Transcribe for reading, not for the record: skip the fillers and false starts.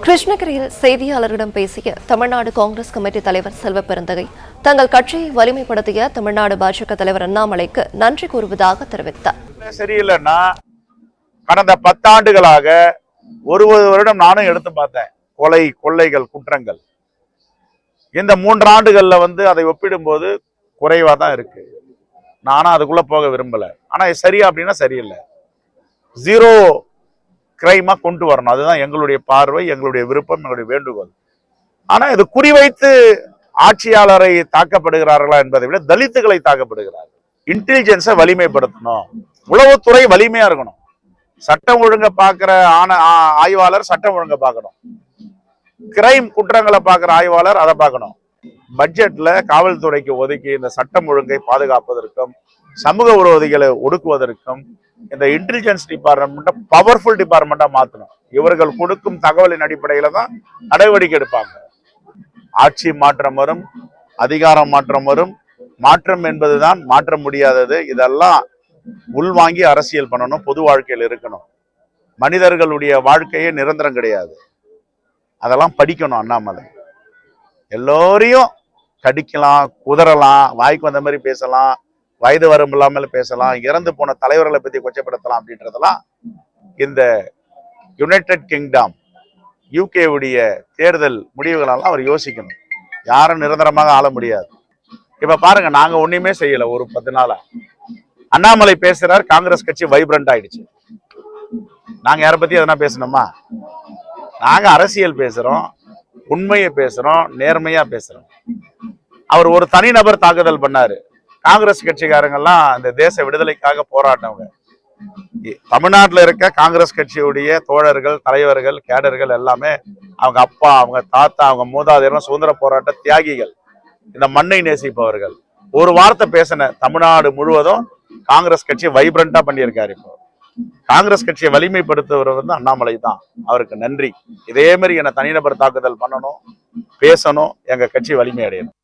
கிருஷ்ணகிரியில் செய்தியாளர்களிடம் பேசிய தமிழ்நாடு காங்கிரஸ் கமிட்டி தலைவர் செல்வப்பெருந்தகை தங்கள் கட்சியை வலிமைப்படுத்திய தமிழ்நாடு பாஜக தலைவர் அண்ணாமலைக்கு நன்றி கூறுவதாக தெரிவித்தார். சரியில்லைன்னா கடந்த 10 ஆண்டுகளாக ஒரு வருடம் நானும் எடுத்து பார்த்தேன். கொள்ளைகள் குற்றங்கள் இந்த 3 ஆண்டுகள்ல அதை ஒப்பிடும்போது குறைவா தான் இருக்கு. நானும் அதுக்குள்ள போக விரும்பல. ஆனா சரியா அப்படின்னா சரியில்லை. 0 கிரைமா கொண்டு வரணும். அதுதான் எங்களுடைய பார்வை, எங்களுடைய விருப்பம், எங்களுடைய வேண்டுகோள். ஆனா இது குறிவைத்து ஆட்சியாளரை தாக்கப்படுகிறார்களா என்பதை விட தலித்துகளை தாக்கப்படுகிறார்கள். இன்டெலிஜென்ஸை வலிமைப்படுத்தணும். உளவுத்துறை வலிமையா இருக்கணும். சட்டம் ஒழுங்க பாக்குற ஆய்வாளர் சட்டம் ஒழுங்க பார்க்கணும். கிரைம் குற்றங்களை பார்க்கிற ஆய்வாளர் அதை பார்க்கணும். பட்ஜெட்ல காவல்துறைக்கு ஒதுக்கி இந்த சட்டம் ஒழுங்கை பாதுகாப்பதற்கும் சமூக விரோதிகளை ஒடுக்குவதற்கும் இந்த இன்டெலிஜென்ஸ் டிபார்ட்மெண்ட்டை பவர்ஃபுல் டிபார்ட்மெண்டா மாற்றணும். இவர்கள் கொடுக்கும் தகவலின் அடிப்படையில தான் நடவடிக்கை எடுப்பாங்க. ஆட்சி மாற்றம் வரும், அதிகாரம் மாற்றம் வரும். மாற்றம் என்பதுதான் மாற்ற முடியாதது. இதெல்லாம் உள்வாங்கி அரசியல் பண்ணணும். பொது வாழ்க்கையில் இருக்கணும். மனிதர்களுடைய வாழ்க்கையே நிரந்தரம் கிடையாது. அதெல்லாம் படிக்கணும். அண்ணாமலை எல்லோரையும் கடிக்கலாம், குதறலாம், வாய்க்கு வந்த மாதிரி பேசலாம், வயது வரம்பு இல்லாமல் பேசலாம், இறந்து போன தலைவர்களை பத்தி கொச்சப்படுத்தலாம் அப்படின்றதெல்லாம் இந்த யுனைடெட் கிங்டம் யூகேவுடைய தேர்தல் முடிவுகளெல்லாம் அவர் யோசிக்கணும். யாரும் நிரந்தரமாக ஆள முடியாது. இப்ப பாருங்க, நாங்க ஒண்ணுமே செய்யல. ஒரு 10 நாளா அண்ணாமலை பேசுறார், காங்கிரஸ் கட்சி வைப்ரண்ட் ஆயிடுச்சு. நாங்க யாரை பத்தி எதனா பேசணுமா? நாங்க அரசியல் பேசுறோம், உண்மையை பேசுறோம், நேர்மையா பேசுறோம். அவர் ஒரு தனிநபர் தாக்குதல் பண்ணாரு. காங்கிரஸ் கட்சிக்காரங்கெல்லாம் இந்த தேச விடுதலைக்காக போராட்டவங்க. தமிழ்நாட்டில் இருக்க காங்கிரஸ் கட்சியுடைய தோழர்கள், தலைவர்கள், கேடர்கள் எல்லாமே அவங்க அப்பா, அவங்க தாத்தா, அவங்க மூதாதையரும் சுதந்திர போராட்ட தியாகிகள், இந்த மண்ணை நேசிப்பவர்கள். ஒரு வார்த்தை பேசின தமிழ்நாடு முழுவதும் காங்கிரஸ் கட்சி வைப்ரண்டா பண்ணியிருக்காரு. இப்போ காங்கிரஸ் கட்சியை வலிமைப்படுத்துவர் அண்ணாமலை தான். அவருக்கு நன்றி. இதே மாதிரி என்ன தனிநபர் தாக்குதல் பண்ணணும், பேசணும், எங்க கட்சி வலிமை அடையணும்.